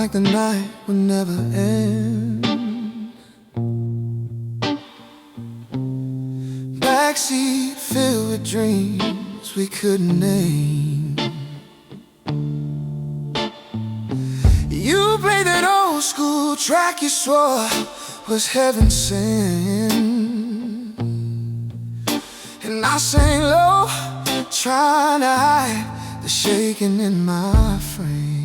like the night would never end. Backseat filled with dreams we couldn't name. You played that old school track you swore was heaven sent, and I sang low, trying to hide the shaking in my frame.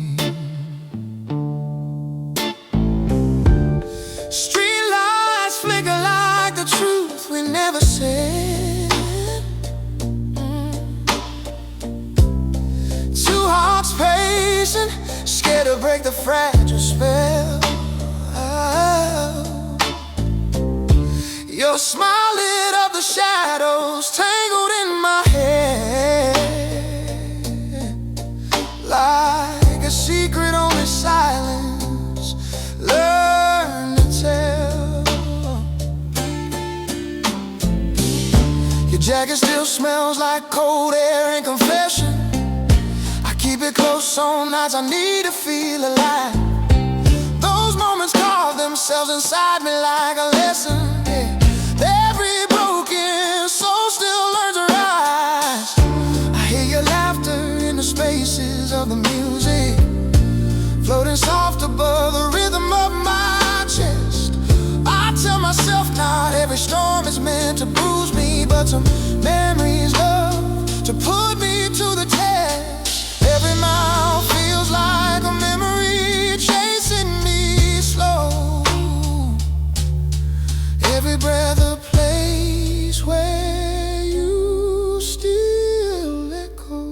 Street lights flicker like the truth we never said. Two hearts pacing, scared to break the fragile spell. Your smile lit up the shadows tangled in my head, like a secret only silence learned to tell. Your jacket still smells like cold air and confession. I keep it close on nights I need to feel alive. Those moments carve themselves inside me like a lesson, yeah. Every broken soul still learns to rise. I hear your laughter in the spaces of the music, floating soft above the rhythm of my chest. I tell myself not every storm is meant to bruise me, but some memories love to put me to the test. Every mile feels like a memory chasing me slow. Every breath a place where you still echo.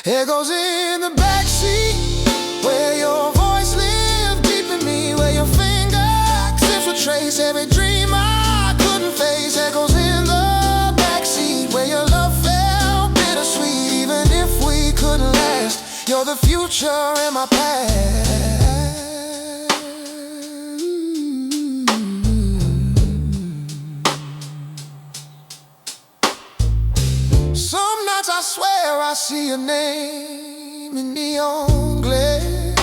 Echoes in the backseat, where your voice lived deep in me, where your fingertips would trace every dream I couldn't face. Echoes in the backseat, where your love felt bittersweet, even if we couldn't last. You're the future in my past. Some nights I swear I see your name in neon glare,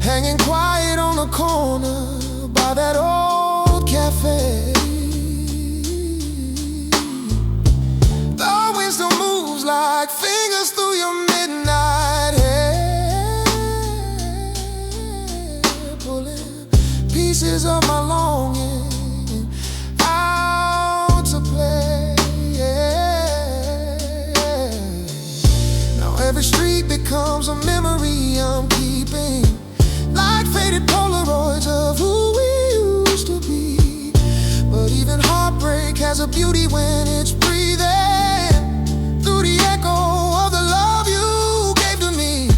hanging quiet on the corner by that old cafe. The wind still moves like fingers through your midnight hair, pulling pieces of my longing out to play. Now every street becomes a memory I'm keeping, like faded Polaroids of who we used to be. But even heartbreak has a beauty when it's breathing through the echo of the love you gave to me.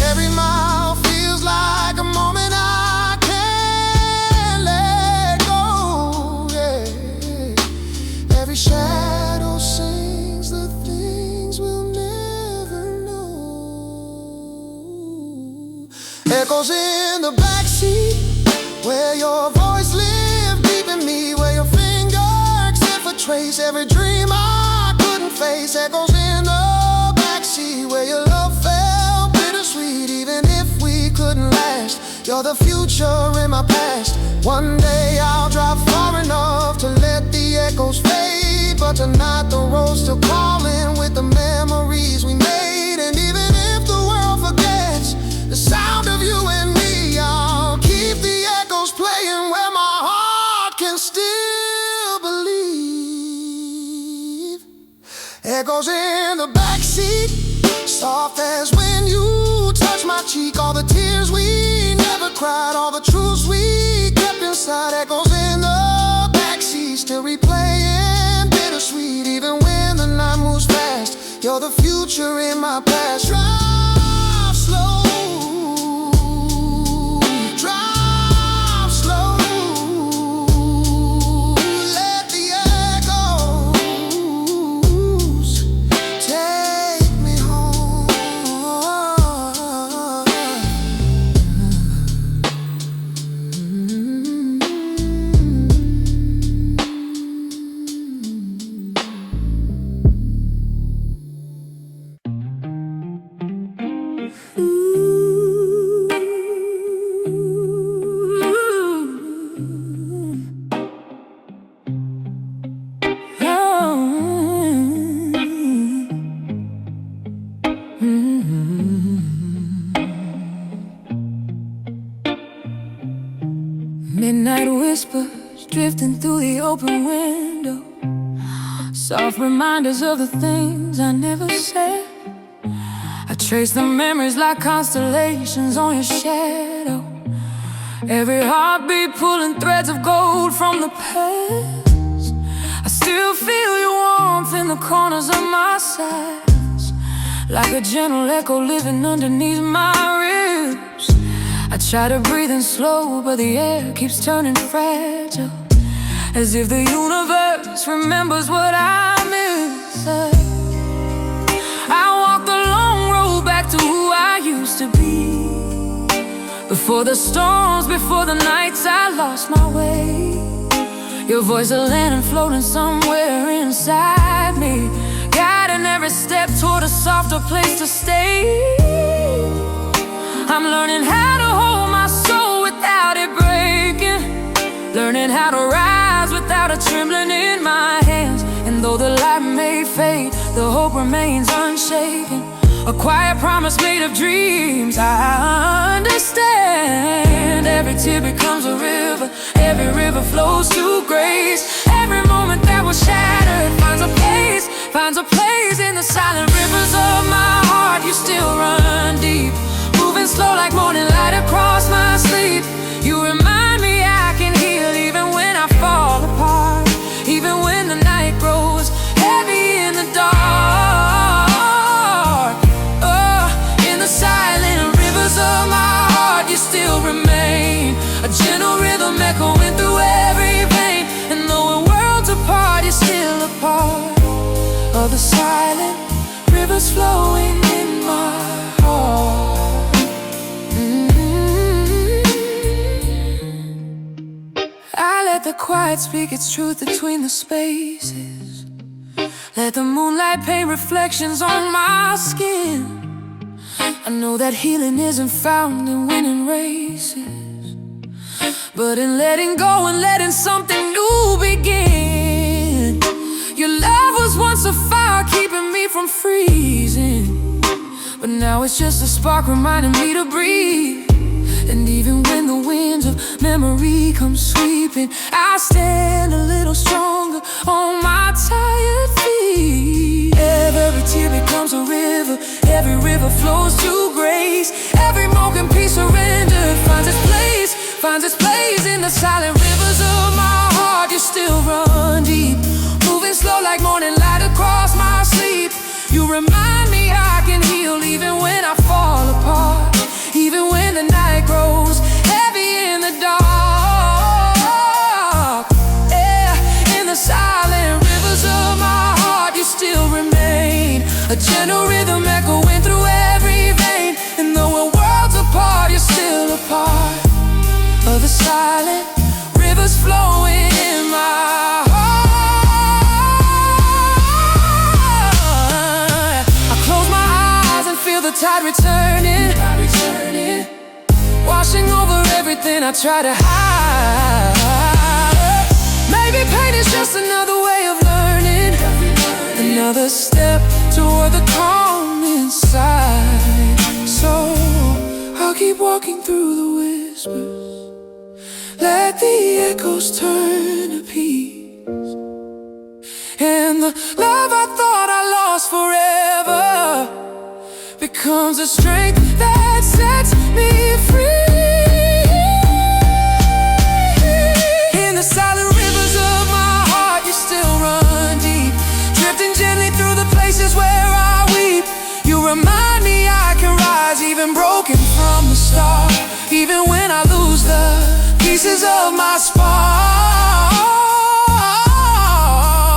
Every mile feels like a moment I can't let go, yeah. Every shadow sings the things we'll never know. Echoes in the backseat, where your voice lived deep in me, where your fingers trace every dream I couldn't face. Echoes in the backseat, where your love felt bittersweet, even if we couldn't last. You're the future in my past. One day I'll drive far enough to let the echoes fade, but tonight the road's still calling with the memories we made. And even if the world forgets the sound of you and me, I'll keep the echoes playing where my heart can still believe. Echoes in the backseat, soft as when you touch my cheek. All the tears we never cried, all the truths we kept inside. Echoes in the backseat, still replaying bittersweet, even when the night moves fast. You're the future in my past. Drive slow, drive slow. Let the echoes take me home. Midnight whispers drifting through the open window, soft reminders of the things I never said. I trace the memories like constellations on your shadow, every heartbeat pulling threads of gold from the past. I still feel your warmth in the corners of my sides, like a gentle echo living underneath my ribs. I try to breathe in slow, but the air keeps turning fragile, as if the universe remembers what I miss. I walk the long road back to who I used to be, before the storms, before the nights I lost my way. Your voice a lantern floating somewhere inside me, guiding every step toward a softer place to stay. I'm learning how to hold my soul without it breaking, learning how to rise without a trembling in my hands. And though the light may fade, the hope remains unshaken, a quiet promise made of dreams. I understand every tear becomes a river, every river flows to grace. Every moment that was shattered finds a place in the silent rivers of my heart. You still run deep, moving slow like morning light across my sleep. You remind me I can heal even when I fall apart, even when the night grows heavy in the dark. In the silent rivers of my heart, you still remain, a gentle rhythm echoing through every vein. And though we're worlds apart, you're still a part of the silent rivers flowing in my heart. I let the quiet speak its truth between the spaces, let the moonlight paint reflections on my skin. I know that healing isn't found in winning races, but in letting go and letting something new begin. Your love was once a fire keeping me from freezing, but now it's just a spark reminding me to breathe. And even when the winds of memory come sweeping, I stand a little stronger on my tired feet. Every tear becomes a river, every river flows to grace. Every broken piece surrendered finds its place in the silent rivers of my heart. You still run deep, moving slow like morning light across my sleep. You remind me I can heal even when I fall apart, even when the night grows heavy in the dark. Yeah, in the silent rivers of my heart, you still remain, a gentle rhythm echoing through every vein. And though we're worlds apart, you're still a part of the silent rivers flowing in my heart. I close my eyes and feel the tide returning, washing over everything I try to hide. Maybe pain is just another way of learning, another step toward the calm inside. So I'll keep walking through the whispers, let the echoes turn to peace. And the love I thought I lost forever becomes a strength that sets me free. In the silent rivers of my heart, you still run deep, drifting gently through the places where I weep. You remind me I can rise, even broken from the start, even when I lose the pieces of my spark.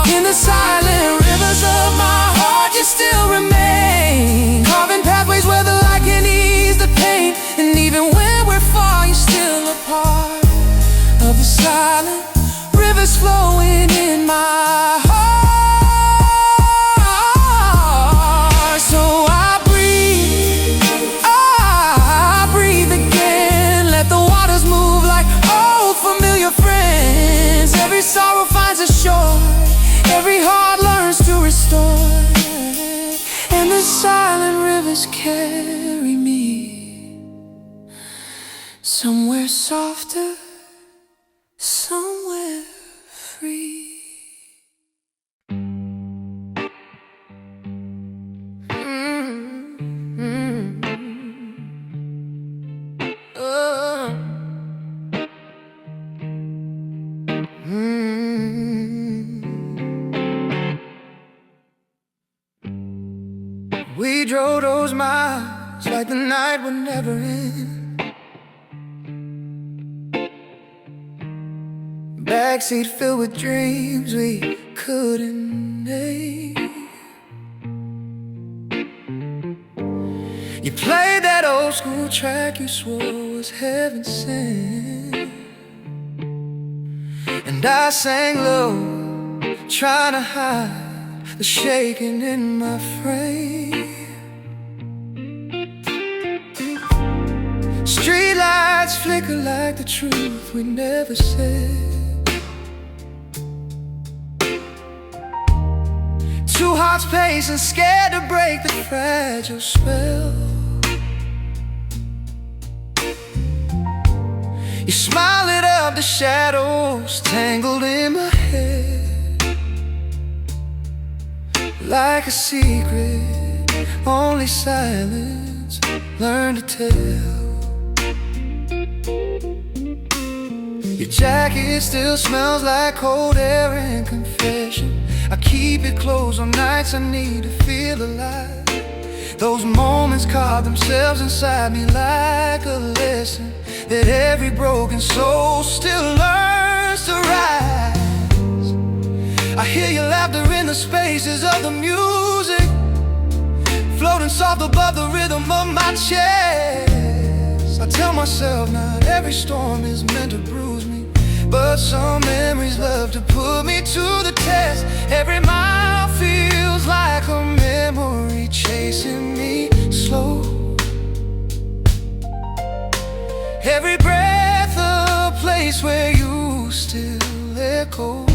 In the silent rivers of my heart, you still remain, carving pathways where the light can ease the pain. And even when we're far, you're still a part of the silent rivers flowing in my heart. So I breathe again, let the waters move like old familiar friends. Every sorrow finds a shore, every heart learns to restore, and the silent rivers carry me somewhere softer drove those miles like the night would never end. Backseat filled with dreams we couldn't name. You played that old school track you swore was heaven sent, and I sang low, trying to hide the shaking in my frame. Streetlights flicker like the truth we never said. Two hearts pacing, scared to break the fragile spell. You smile lit up the shadows tangled in my head, like a secret only silence learned to tell. Your jacket still smells like cold air and confession. I keep it closed on nights I need to feel alive. Those moments carve themselves inside me like a lesson that every broken soul still learns to rise. I hear your laughter in the spaces of the music, floating soft above the rhythm of my chest. I tell myself not every storm is meant to bruise me, but some memories love to put me to the test. Every mile feels like a memory chasing me slow. Every breath a place where you still echo.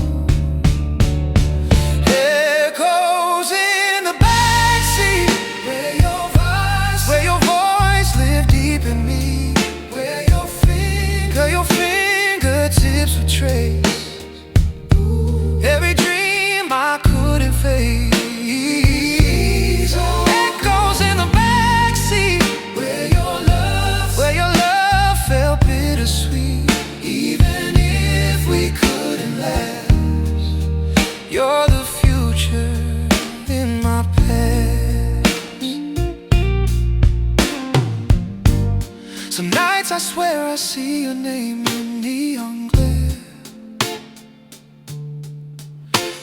Echoes in the backseat, where your voice lived deep in me, where your fingertips would trace every dream I couldn't face. Echoes in the backseat, where your love felt bittersweet. Even if we couldn't last, you're the future in my past. Some nights I swear I see your name in neon glare,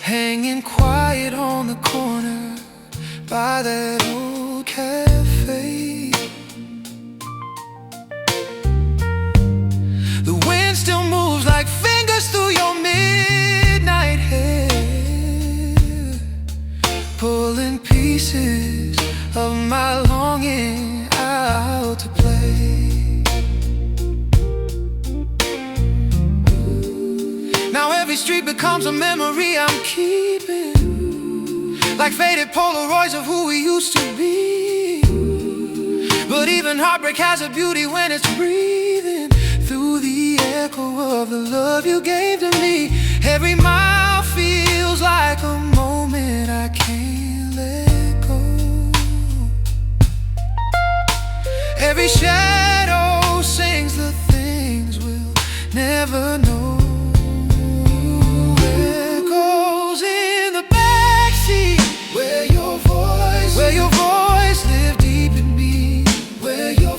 hanging quiet on the corner by that old cafe. The wind still moves like fingers through your midnight hair, pulling pieces of my longing out to play. Now every street becomes a memory I'm keeping, like faded Polaroids of who we used to be. But even heartbreak has a beauty when it's breathing through the echo of the love you gave to me. Every mile feels like a moment I can't let go. Every shadow sings the things we'll never know. Echoes in the backseat, where your voice lived deep in me, where your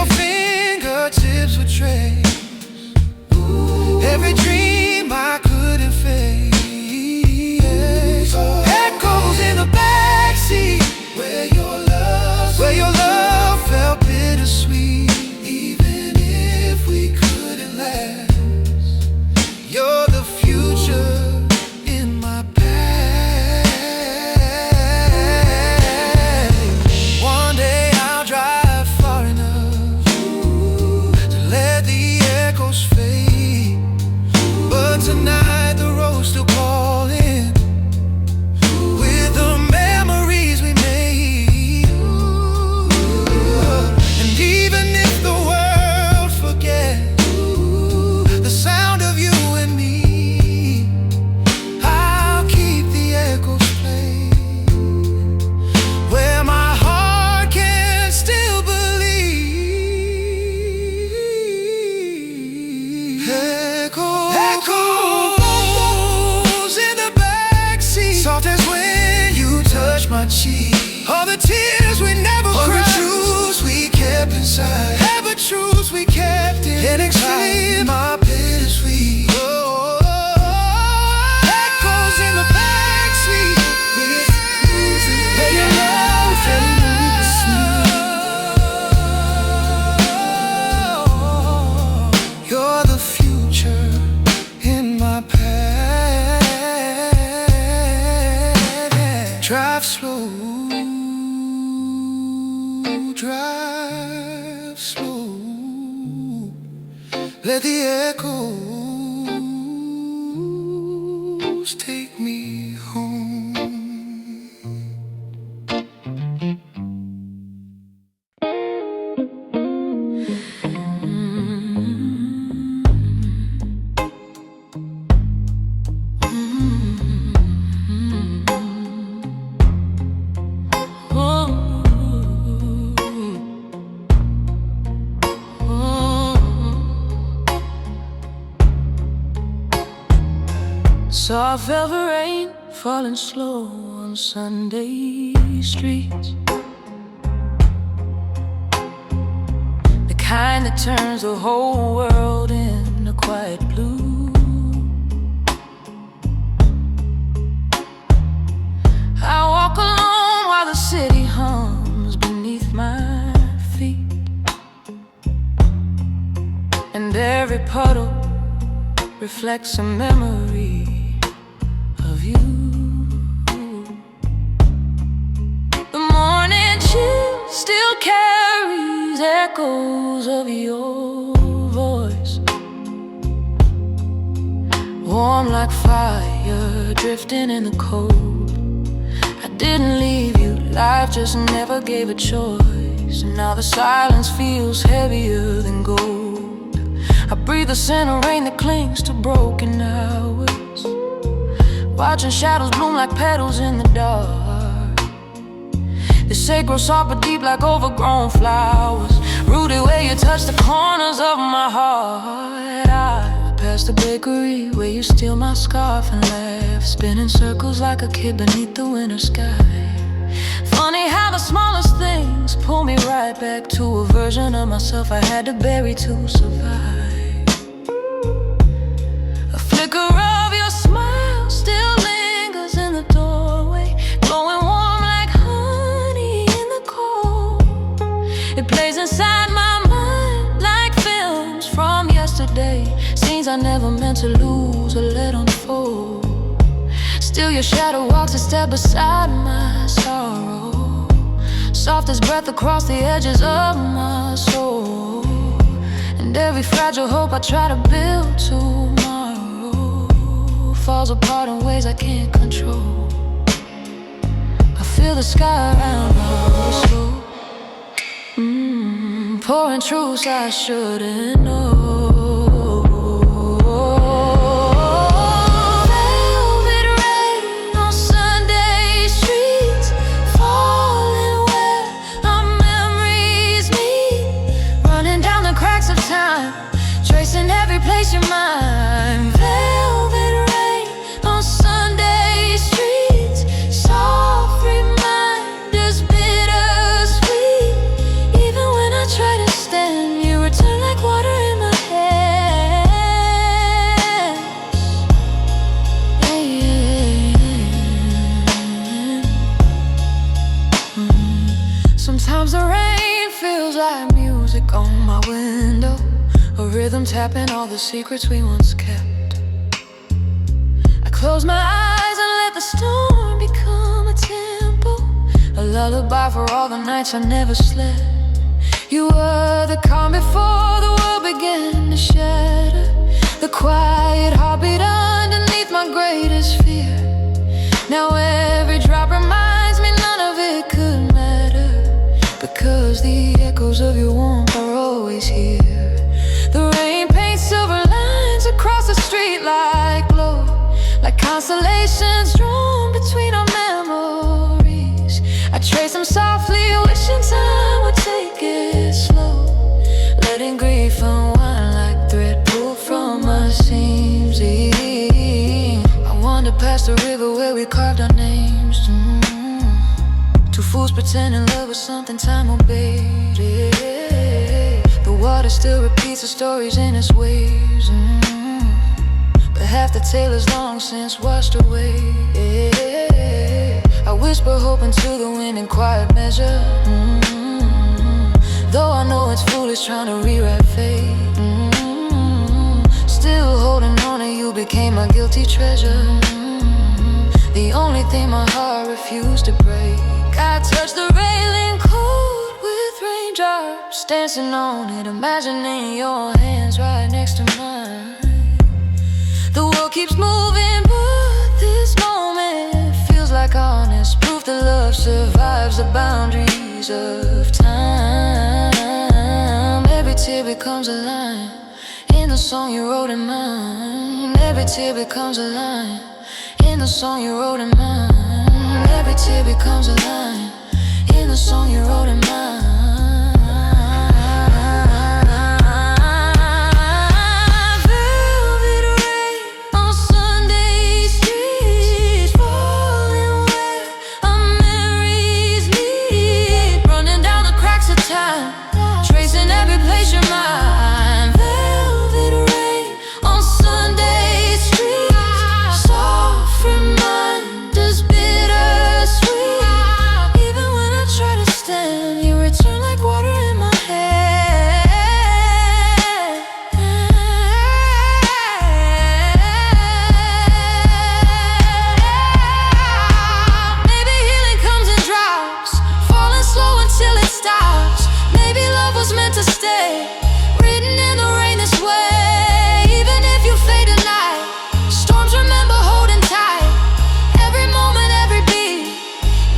fingertips would trace every dream I couldn't face. Echoes in the backseat, where your love felt bittersweet. Even if we couldn't last, you're the future in my past. One day I'll drive far enough to let the echoes fade, we kept it and explained my bittersweet. Echoes in the backseat. Hey, your love fell in the You're the future in my past. Drive slow, drive slow. Let the echoes take me home. Soft velvet rain falling slow on Sunday streets, the kind that turns the whole world into quiet blue. I walk alone while the city hums beneath my feet, and every puddle reflects a memory of you. The morning chill still carries echoes of your voice, warm like fire drifting in the cold. I didn't leave you, life just never gave a choice, and now the silence feels heavier than gold. I breathe the scent of rain that clings to broken hours, watching shadows bloom like petals in the dark. They say grow soft but deep like overgrown flowers, rooted where you touch the corners of my heart. I passed the bakery where you steal my scarf and laugh, spinning circles like a kid beneath the winter sky. Funny how the smallest things pull me right back to a version of myself I had to bury to survive. A flicker of your smile still lingers in the doorway, glowing warm like honey in the cold. It plays inside my mind like films from yesterday, scenes I never meant to lose or let unfold. Still your shadow walks a step beside my sorrow, soft as breath across the edges of my soul. And every fragile hope I try to build tomorrow falls apart in ways I can't control. I feel the sky around us slow, pouring truths I shouldn't know. Velvet rain on Sunday streets, falling where our memories meet, running down the cracks of time, tracing every place you're mine. Velvet rain on Sunday streets, soft reminders, bittersweet. Even when I try to stand, you return like water in my hands. Yeah, yeah, yeah. Sometimes the rain feels like music on my window, a rhythm tapping all the secrets we once kept. I close my eyes and let the storm become a tempo, a lullaby for all the nights I never slept. You were the calm before the world began to shatter, the quiet heartbeat underneath my greatest fear. Now every drop reminds me none of it could matter, because the echoes of your warmth are always here. The rain paints silver lines across the street like glow, like constellations drawn between our memories. I trace them softly, wishing time would take it slow, letting grief unwind like thread pulled from our seams. I wander past the river where we carved our names. Two fools pretending love was something time obeyed. The water still repeats the stories in its waves. But half the tale is long since washed away. I whisper hope into the wind in quiet measure. Though I know it's foolish trying to rewrite fate. Still holding on to you became my guilty treasure. The only thing my heart refused to break. I touched the railing cold with raindrops dancing on it, imagining your hands right next to mine. The world keeps moving, but this moment feels like honest proof that love survives the boundaries of time. Every tear becomes a line in the song you wrote in mine. Every tear becomes a line in the song you wrote in mine. Every tear becomes a line in the song you wrote in mine. Velvet rain on Sunday streets, falling where our memories lead, running down the cracks of time, tracing every place you're mine. Velvet rain on Sunday streets, soft reminders, bittersweet. Even when I try to stand, you return like water in my head. Maybe healing comes in drops, falling slow until it stops. Maybe love was meant to stay, written in the rain this way. Even if you fade tonight, storms remember holding tight. Every moment, every beat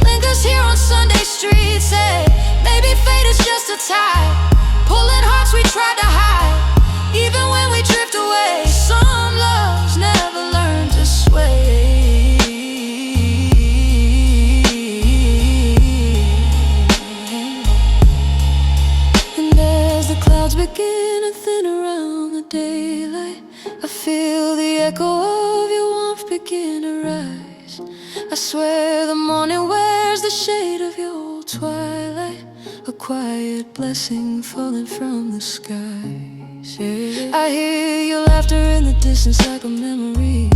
lingers here on Sunday streets. Say, maybe fate is just a tide, pulling hearts we tried to hide. Even when we drift away, some loves never learn to sway. And as the clouds begin to thin around the daylight, I feel the echo of your warmth begin to rise. I swear the morning wears the shade of your twilight, a quiet blessing falling from the skies. I hear your laughter in the distance like a memory,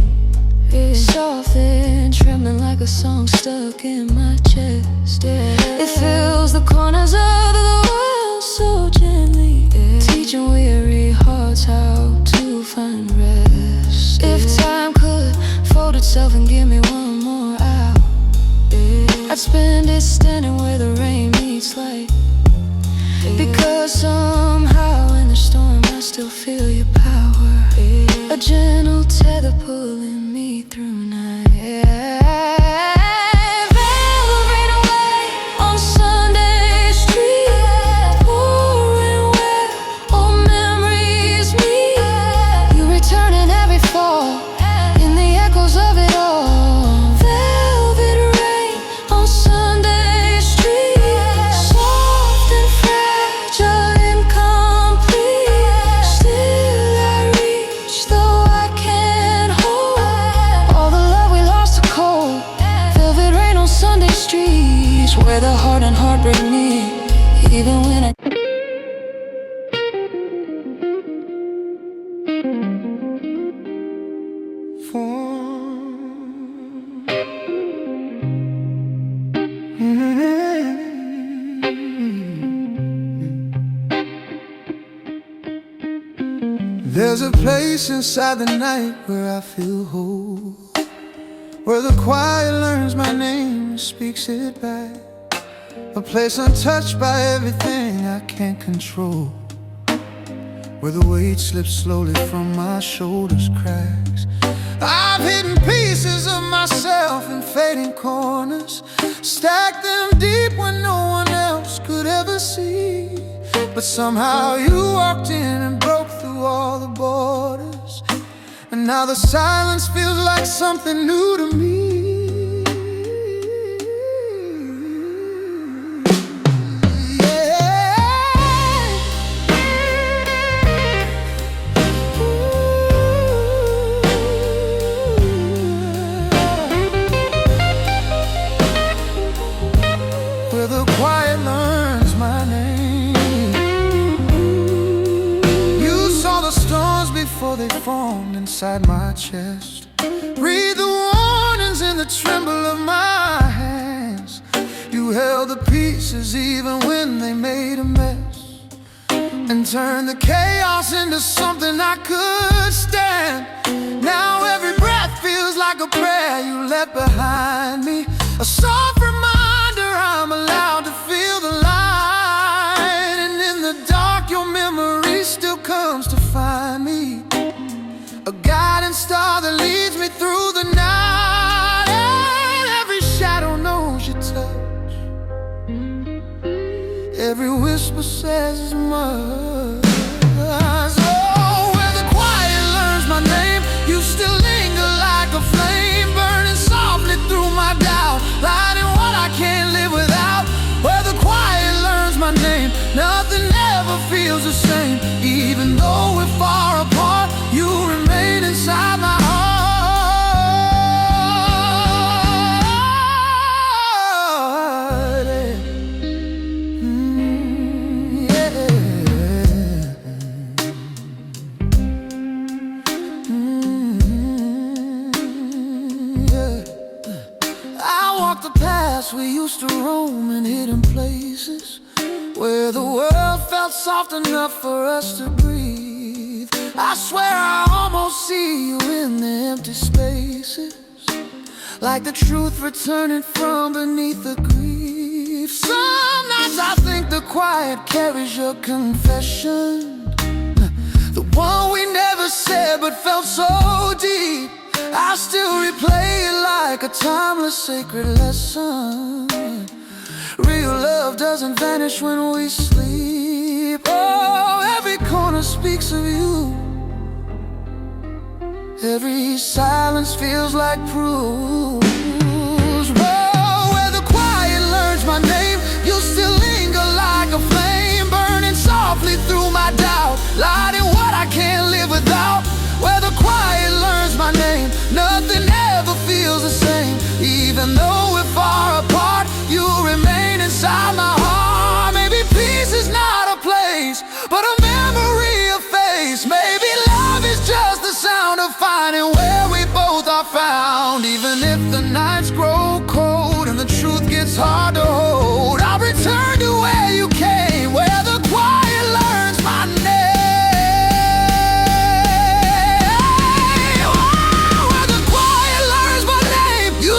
soft and trembling like a song stuck in my chest. It fills the corners of the world so gently, teaching weary hearts how to find rest. If time could fold itself and give me one more hour, I'd spend it standing where the rain meets light. Because somehow in the storm I still feel your power, a gentle tether pulling me through night. Velvet rain away on Sunday street, pouring where old memories meet. You return in every fall, in the echoes of it all. Velvet rain on Sunday street, soft and fragile, incomplete. Still I reach, though I can't hold all the love we lost to cold. Velvet rain on Sunday streets, where the heart and heartbreak meet. Even when I There's a place inside the night where I feel whole, where the quiet learns my name and speaks it back. A place untouched by everything I can't control, where the weight slips slowly from my shoulders cracks. I've hidden pieces of myself in fading corners, stacked them deep when no one else could ever see. But somehow you walked in and broke through all the borders, and now the silence feels like something new to me. Where the quiet learns my name. before they formed inside my chest. Read the warnings in the tremble of my hands. You held the pieces even when they made a mess, and turned the chaos into something I could stand. Now every breath feels like a prayer you left behind me, a soft reminder I'm allowed to feel the light. And in the dark your memory still comes to find me, a guiding star that leads me through the night. And every shadow knows your touch, every whisper says as much. Oh, where the quiet learns my name, you still linger like a flame, burning softly through my doubt, lighting what I can't live without. Where the quiet learns my name, nothing ever feels the same. Even though we're far apart, you remain inside my heart. We used to roam in hidden places, where the world felt soft enough for us to breathe. I swear I almost see you in the empty spaces, like the truth returning from beneath the grief. Some nights I think the quiet carries your confession, the one we never said but felt so deep. I still replay it like a timeless sacred lesson. Real love doesn't vanish when we sleep. Oh, every corner speaks of you, every silence feels like proof. Oh, where the quiet learns my name, you still linger like a flame, burning softly through my doubt, lighting what I can't live without. Where the quiet learns my name, nothing ever feels the same. Even though we're far apart, you remain inside my heart. Maybe peace is not a place, but a memory of face. Maybe love is just the sound of finding where we both are found. Even if the nights grow cold and the truth gets hard to hold, I'll return to where you came, where the quiet learns my name.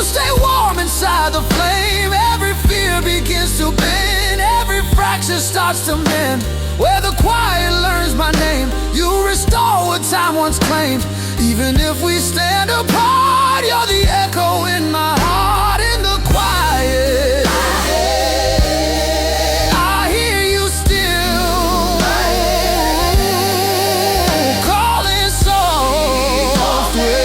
Stay warm inside the flame, every fear begins to bend, every fracture starts to mend. Where the quiet learns my name, you restore what time once claimed. Even if we stand apart, you're the echo in my heart. In the quiet, I hear you still calling softly.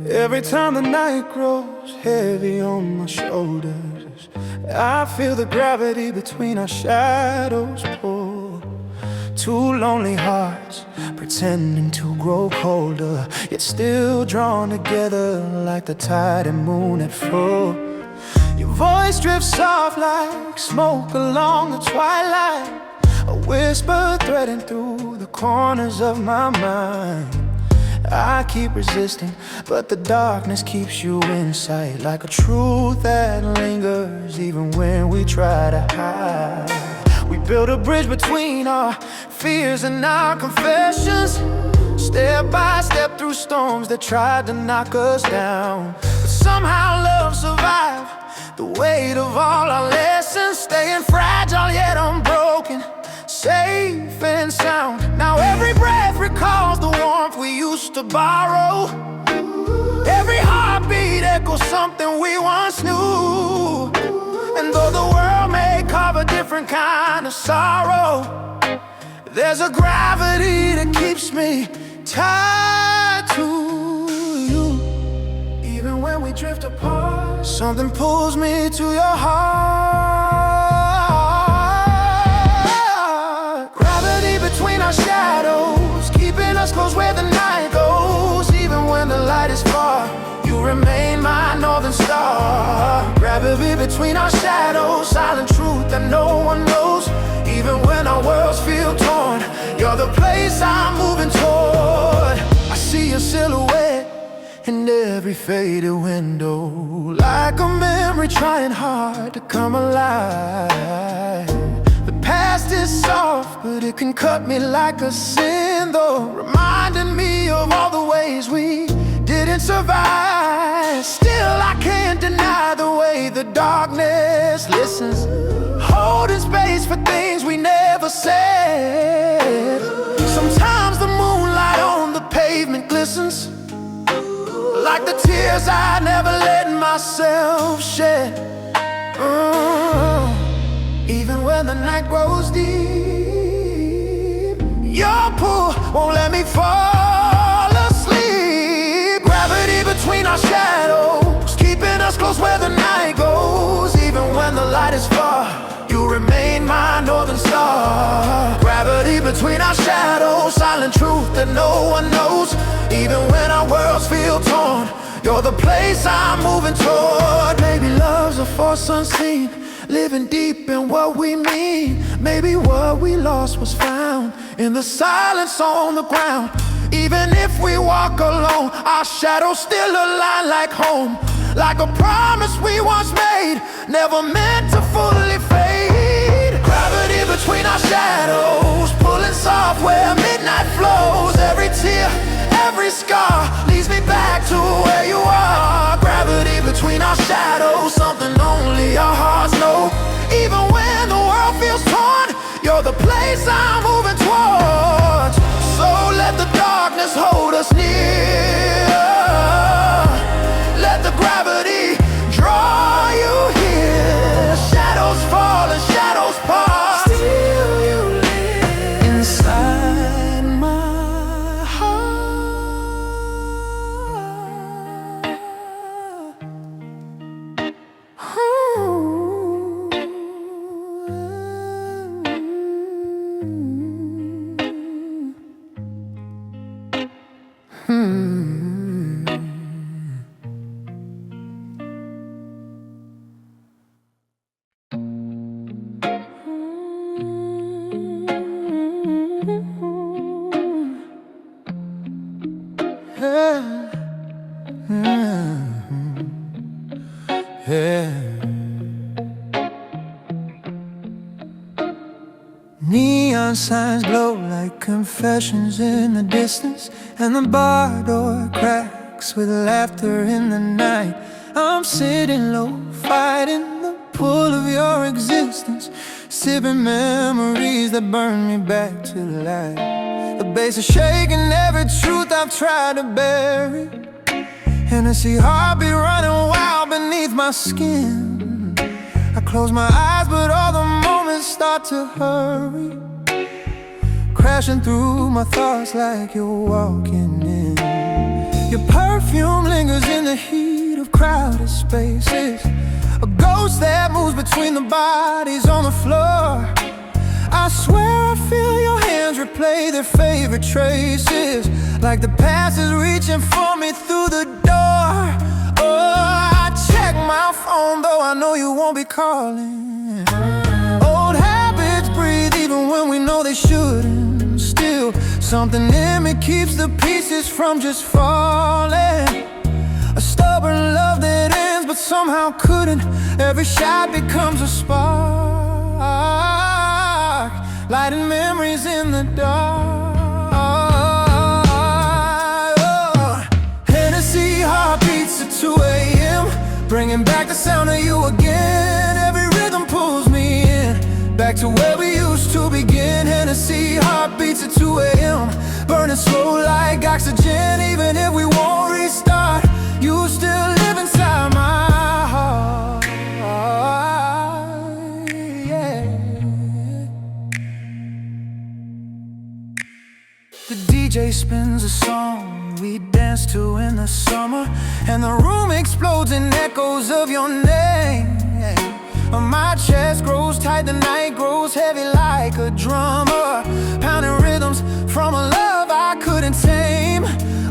Every time the night grows heavy on my shoulders, I feel the gravity between our shadows pull. Two lonely hearts pretending to grow colder, yet still drawn together like the tide and moon at full. Your voice drifts soft like smoke along the twilight, a whisper threading through the corners of my mind. I keep resisting, but the darkness keeps you in sight, like a truth that lingers even when we try to hide. We build a bridge between our fears and our confessions, step by step through storms that tried to knock us down. But somehow love survived the weight of all our lessons, staying fragile yet unbroken, safe and sound. Now every breath recalls the warmth we used to borrow. Every heartbeat echoes something we once knew. And though the world may carve a different kind of sorrow, there's a gravity that keeps me tied to you. Even when we drift apart, something pulls me to your heart. Gravity between our shadows, keeping us close where the night goes. Even when the light is far, you remain my northern star. Gravity between our shadows, silent truth that no one knows. Even when our worlds feel torn, you're the place I'm moving toward. I see your silhouette in every faded window, like a memory trying hard to come alive. The past is soft, but it can cut me like a sin, though, reminding me of all the ways we didn't survive. Still I can't deny the way the darkness listens, holding space for things we never said. Sometimes the moonlight on the pavement glistens, like the tears I never let myself shed. Even when the night grows deep, your pull won't let me fall asleep. Gravity between our shadows, keeping us close where the night goes. Even when the light is far, you remain my northern star. Gravity between our shadows, silent truth that no one knows. Even when our worlds feel torn, you're the place I'm moving toward. Maybe love's a force unseen, living deep in what we mean. Maybe what we lost was found in the silence on the ground. Even if we walk alone, our shadows still align like home, like a promise we once made, never meant to fully fade. Gravity between our shadows, pulling soft where midnight flows. Every tear, every scar leads me back to where you are. Gravity between our shadows, something only our hearts know. Even when the world feels torn, you're the place I'm moving towards. So let the darkness hold us near, let the gravity draw you here. Shadows fall and shadows pass, still you live inside my heart. Neon signs glow like confessions in the distance, and the bar door cracks with laughter in the night. I'm sitting low, fighting the pull of your existence, sipping memories that burn me back to life. The bass is shaking every truth I've tried to bury, and I see heartbeat running wild beneath my skin. I close my eyes, but all the moments start to hurry, crashing through my thoughts like you're walking in. Your perfume lingers in the heat of crowded spaces, a ghost that moves between the bodies on the floor. I swear I feel your hands replay their favorite traces, like the past is reaching for me through the door. Oh, I check my phone, though I know you won't be calling. Old habits breathe even when we know they shouldn't. Still, something in me keeps the pieces from just falling. A stubborn love that ends but somehow couldn't. Every shot becomes a spark, lighting memories in the dark. bringing back the sound of you again. Every rhythm pulls me in, back to where we used to begin. Hennessy, heartbeats at 2 a.m., burning slow like oxygen. Even if we won't restart, you still live inside my heart. Yeah. The DJ spins a song we dance to in the summer, and the room explodes in echoes of your name. My chest grows tight, the night grows heavy like a drummer, pounding rhythms from a love I couldn't tame.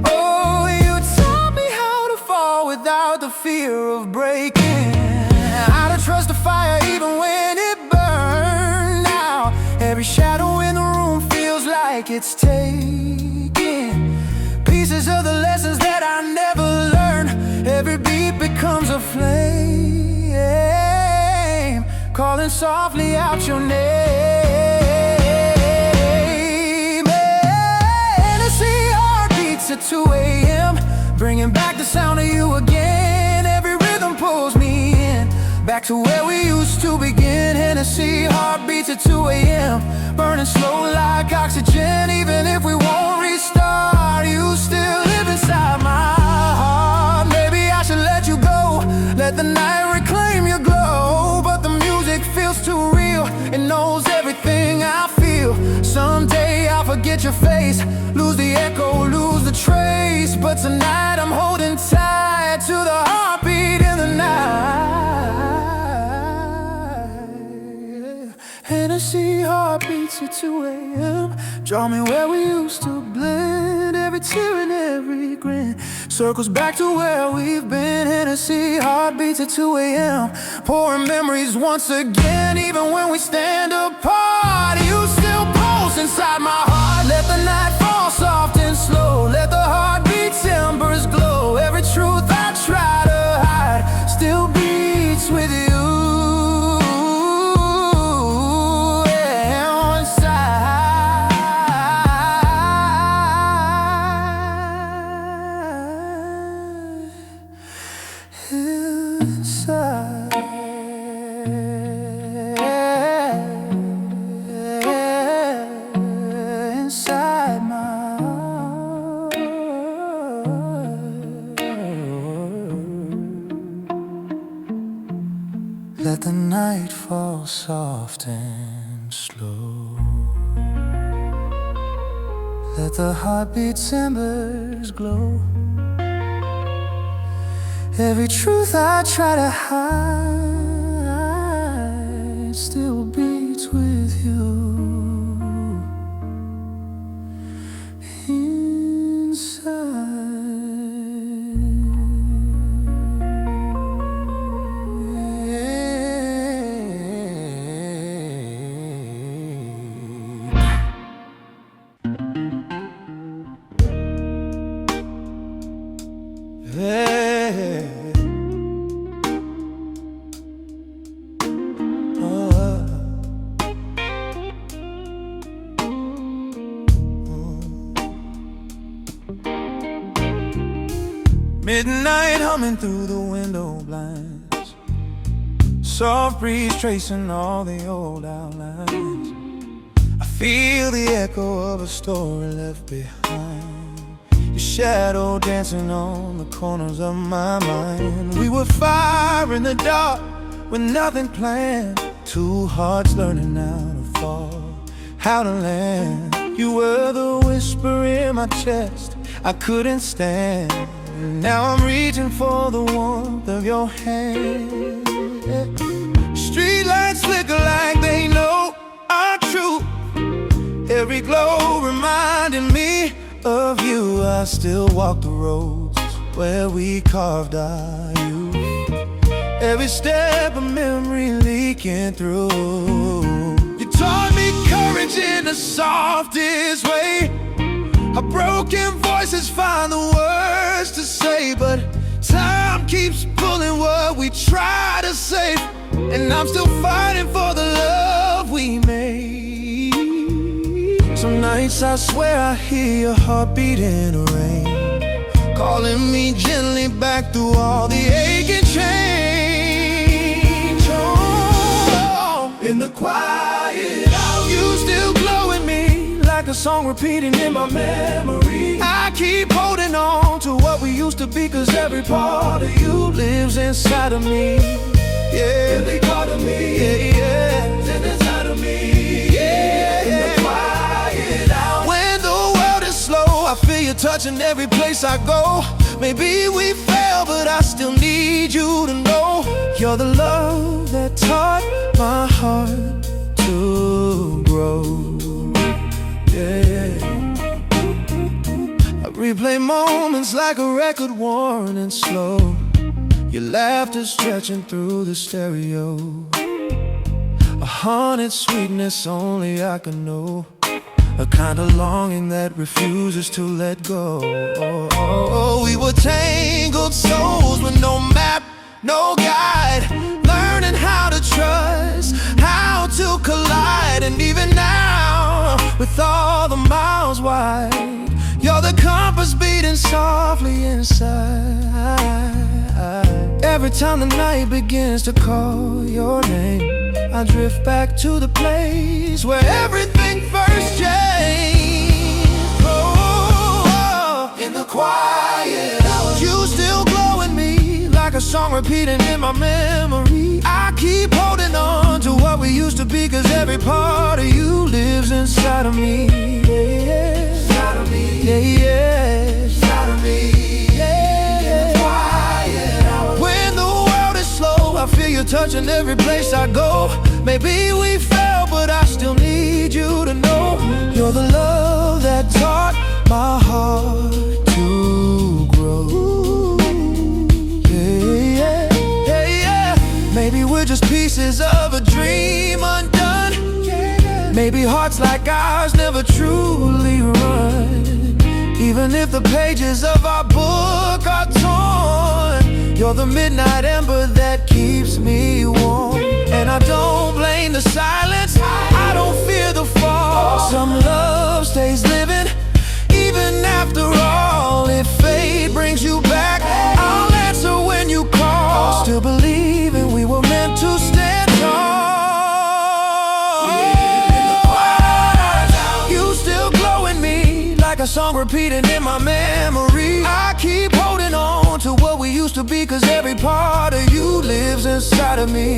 Oh, you taught me how to fall without the fear of breaking, how to trust the fire even when it burned. Now every shadow in the room feels like it's taking pieces of the lessons that I never learned. Every beat becomes a flame, calling softly out your name. Hennessy, heartbeats at 2 a.m., bringing back the sound of you again. Every rhythm pulls me in, back to where we used to begin. Hennessy, heartbeats at 2 a.m., burning slow like oxygen. Even if we won't restart, you still live inside my heart. Maybe I should let you go, let the night reclaim your glow. But the music feels too real, it knows everything I feel. Someday I'll forget your face, lose the echo, lose the trace. But tonight I'm holding tight to the heartbeat in the night. Hennessy, heartbeats at 2 a.m., draw me where we used to blend. Every tear and every grin circles back to where we've been. Hennessy, heartbeats at 2 a.m., pouring memories once again. Even when we stand apart, you still pulse inside my heart. Let the night fall soft and slow, let the heartbeat's embers glow. Every truth I try to hide still beats with you. Inside my heart. Let the night fall soft and slow, let the heartbeat's embers glow. Every truth I try to hide still beats with you. Midnight humming through the window blinds, soft breeze tracing all the old outlines. I feel the echo of a story left behind, your shadow dancing on the corners of my mind. We were fire in the dark with nothing planned, two hearts learning how to fall, how to land. You were the whisper in my chest I couldn't stand. Now I'm reaching for the warmth of your hand. Streetlights flicker like they know our truth. Every glow reminding me of you. I still walk the roads where we carved our youth. Every step a memory leaking through. You taught me courage in the softest way. Our broken voices find the words to say, but time keeps pulling what we try to save. And I'm still fighting for the love we made. Some nights I swear I hear your heartbeat in the rain, calling me gently back through all the aching chains. quiet hours. You still glow in me like a song repeating in my memory. I keep holding on to what we used to be, 'cause every part of you lives inside of me. Yeah, every part of me. Yeah, yeah, lives inside of me. Yeah, in the quiet hours. When the world is slow, I feel you touching every place I go. Maybe we fail, but I still need you to know you're the love that taught my heart to grow. Yeah, I replay moments like a record worn and slow. Your laughter stretching through the stereo, a haunted sweetness only I can know, a kind of longing that refuses to let go. We were tangled souls with no map, no guide, learning how to trust, how to collide. And even now, with all the miles wide, you're the compass beating softly inside. Every time the night begins to call your name, I drift back to the place where everything first changed. In the quiet hours, you still glow in me like a song repeating in my memory. I keep holding on to what we used to be, 'cause every part of you lives inside of me. Yeah, yeah. Inside of me. Yeah, yeah. Inside of me. Yeah, in the quiet hours. When the world is slow, I feel you touching every place I go. Maybe we fell, but I still need you to know you're the love that taught my heart to grow. Yeah, yeah, yeah, yeah. Maybe we're just pieces of a dream undone. Maybe hearts like ours never truly run. Even if the pages of our book are torn, you're the midnight ember that keeps me warm. And I don't blame the silence, I don't fear the fall. Some love stays living even after all. If fate brings you back, I'll answer when you call. Still believing we were meant to stand tall. You still glow in me like a song repeating in my memory. I keep holding on to what we used to be, 'cause every part of you lives inside of me.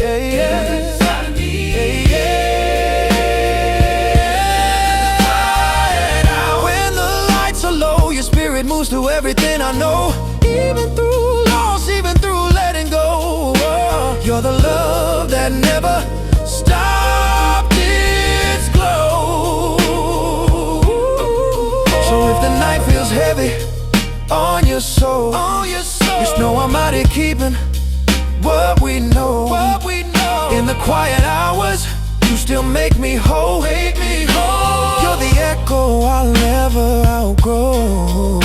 Yeah, yeah. Inside of me. Yeah, yeah. When the lights are low, your spirit moves through everything I know. Even through loss, even through letting go. You're the love that never stopped its glow. So if the night feels heavy on your soul, just know I'm out here keeping what we know. In the quiet hours, you still make me whole. You're the echo I'll never outgrow.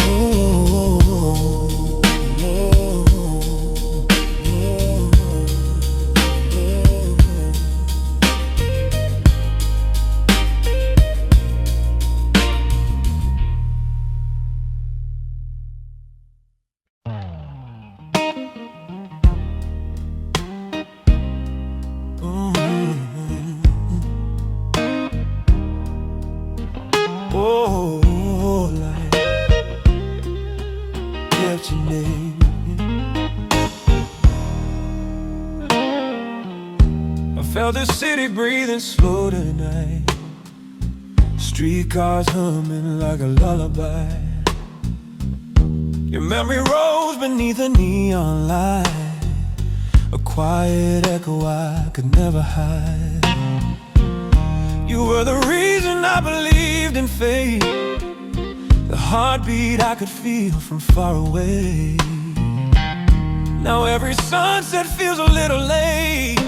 Felt the city breathing slow tonight, streetcars humming like a lullaby. Your memory rose beneath a neon light, a quiet echo I could never hide. You were the reason I believed in fate, the heartbeat I could feel from far away. Now every sunset feels a little late,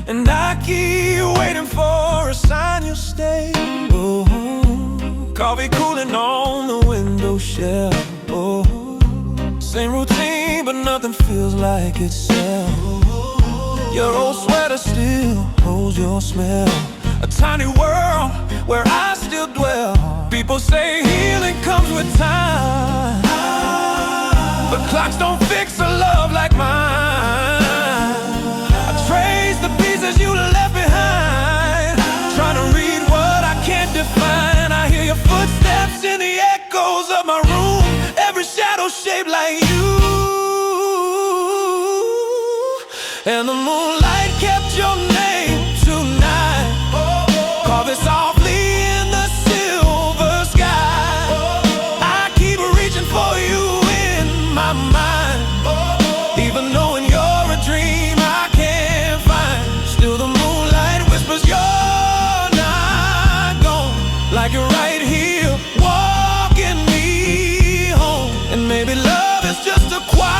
and I keep waiting for a sign you'll stay. Oh, coffee cooling on the window shelf. Oh, same routine, but nothing feels like itself. Your old sweater still holds your smell, a tiny world where I still dwell. People say healing comes with time, but clocks don't fix a love like mine. I trace the pieces you left behind. And the moonlight kept your name tonight. Carve it softly in the silver sky. I keep reaching for you in my mind. Even knowing you're a dream I can't find, still the moonlight whispers you're not gone. Like you're right here walking me home. And maybe love is just a quiet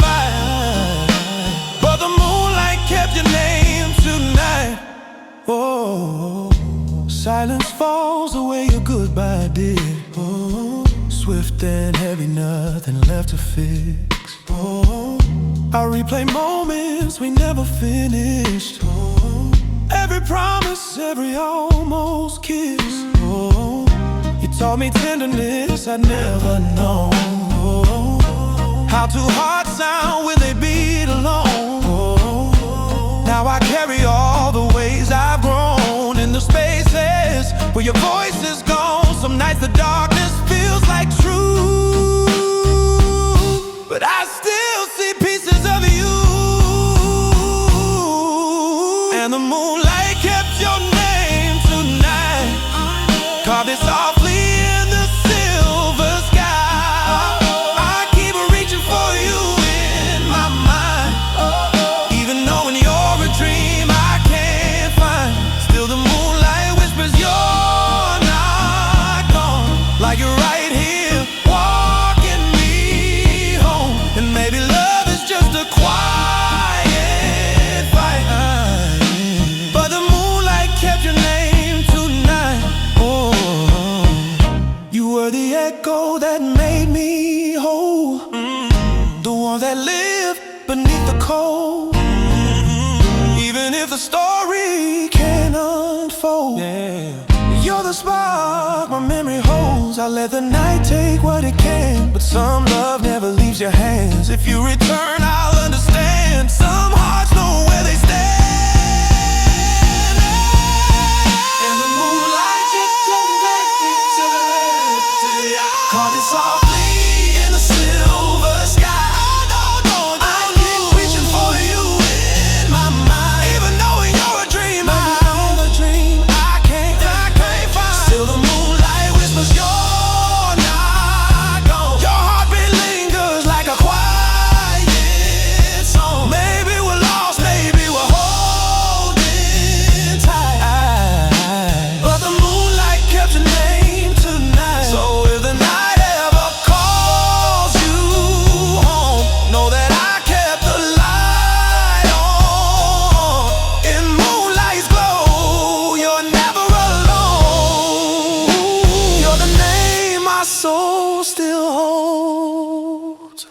fire, but the moonlight kept your name tonight. Oh, silence falls the way your goodbye did. Oh, swift and heavy, nothing left to fix. Oh, I replay moments we never finished. Oh, every promise, every almost kiss. Oh, you taught me tenderness I'd never known. Oh, how two hearts sound when they beat alone. Oh, now I carry all the ways I've grown in the spaces where your voice is gone. Some nights the darkness feels like truth, but I still see pieces of you. And the moonlight kept your name tonight. Carved it softly in the silver sky. I keep reaching for you in my mind. Even knowing you're a dream I can't find, still the moonlight whispers you're not gone. Like you're right here walking me home. And maybe love is just a quiet fight, but the moonlight kept your name tonight. Oh, you were the echo that made me whole. The one that lived beneath the cold. Even if the story can't unfold, you're the spark my memory holds. I let the night take what it can, but some love never leaves your hands. If you return, I'll understand. Some hearts know where they stand. And the moonlight kept your name tonight. Carved it softly in the silver sky. I keep reaching for you in my mind. Even knowing you're a dream, I can't find. Still the moonlight whispers you're not gone. Your heartbeat lingers like a quiet song. Maybe we're lost, maybe we're holding tight, but the moonlight kept your name tonight. So if the night ever calls you home, know that I kept the light on. In moonlight's glow, you're never alone. You're the name my soul still holds.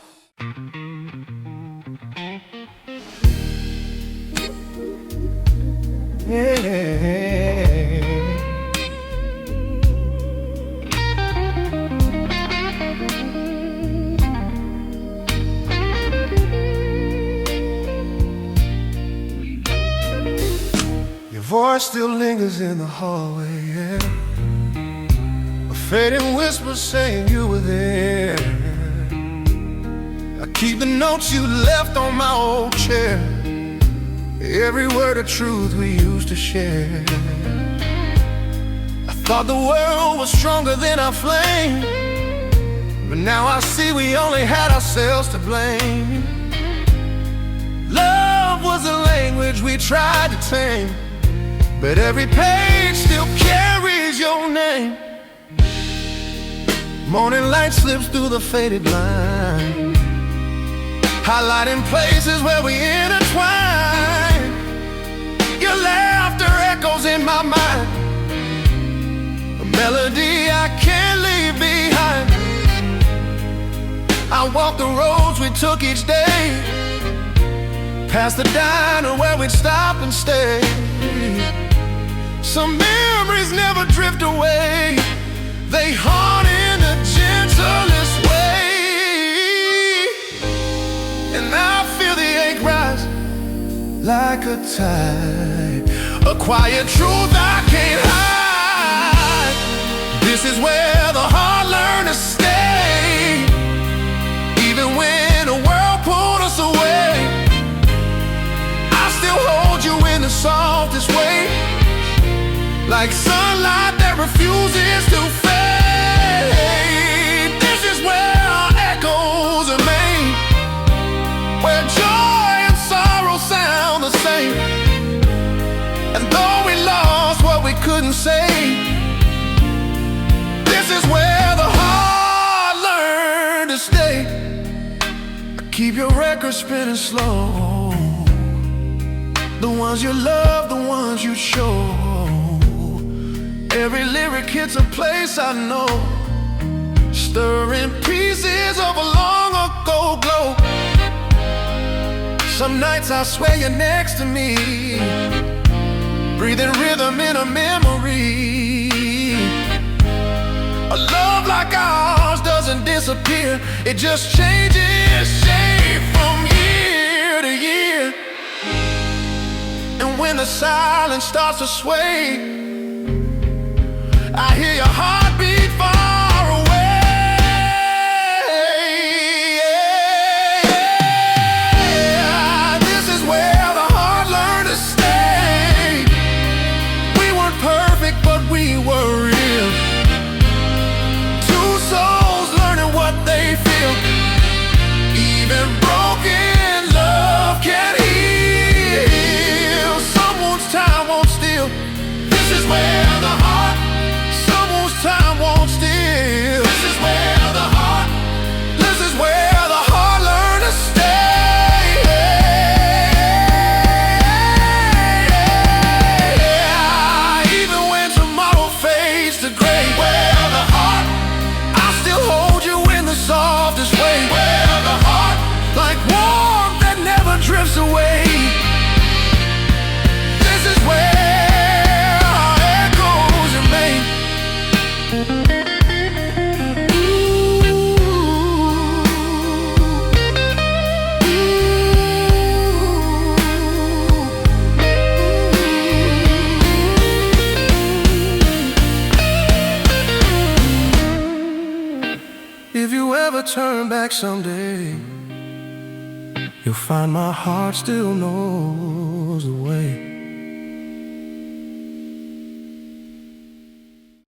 Your voice still lingers in the hallway, yeah. A fading whisper saying you were there. I keep the notes you left on my old chair, every word of truth we used to share. I thought the world was stronger than our flame, but now I see we only had ourselves to blame. Love was a language we tried to tame, but every page still carries your name. Morning light slips through the faded line, highlighting places where we intertwine. Your laughter echoes in my mind, a melody I can't leave behind. I walk the roads we took each day, past the diner where we'd stop and stay. Some memories never drift away, they haunt in the gentlest way. And I feel the ache rise like a tide, a quiet truth I can't hide. This is where the heart learned to stay, even when the world pulled us away. like sunlight that refuses to fade. This is where our echoes remain, where joy and sorrow sound the same. And though we lost what we couldn't say, this is where the heart learned to stay. Keep your record spinning slow, the ones you love, the ones you show. Every lyric hits a place I know, stirring pieces of a long ago glow. Some nights I swear you're next to me, breathing rhythm in a memory. A love like ours doesn't disappear, it just changes shape from year to year. And when the silence starts to sway, I hear your heartbeat far away. This is where the heart learned to stay. We weren't perfect, but we were real. Two souls learning what they feel. Even broken love can heal. Someone's time won't steal. This is where the heart, time won't steal. This is where the heart, this is where the heart learned to stay. Even when tomorrow fades to gray, where the heart, I still hold you in the softest way. Where the heart, like warmth that never drifts away. This is where our echoes remain. If you ever turn back someday, you'll find my heart still knows.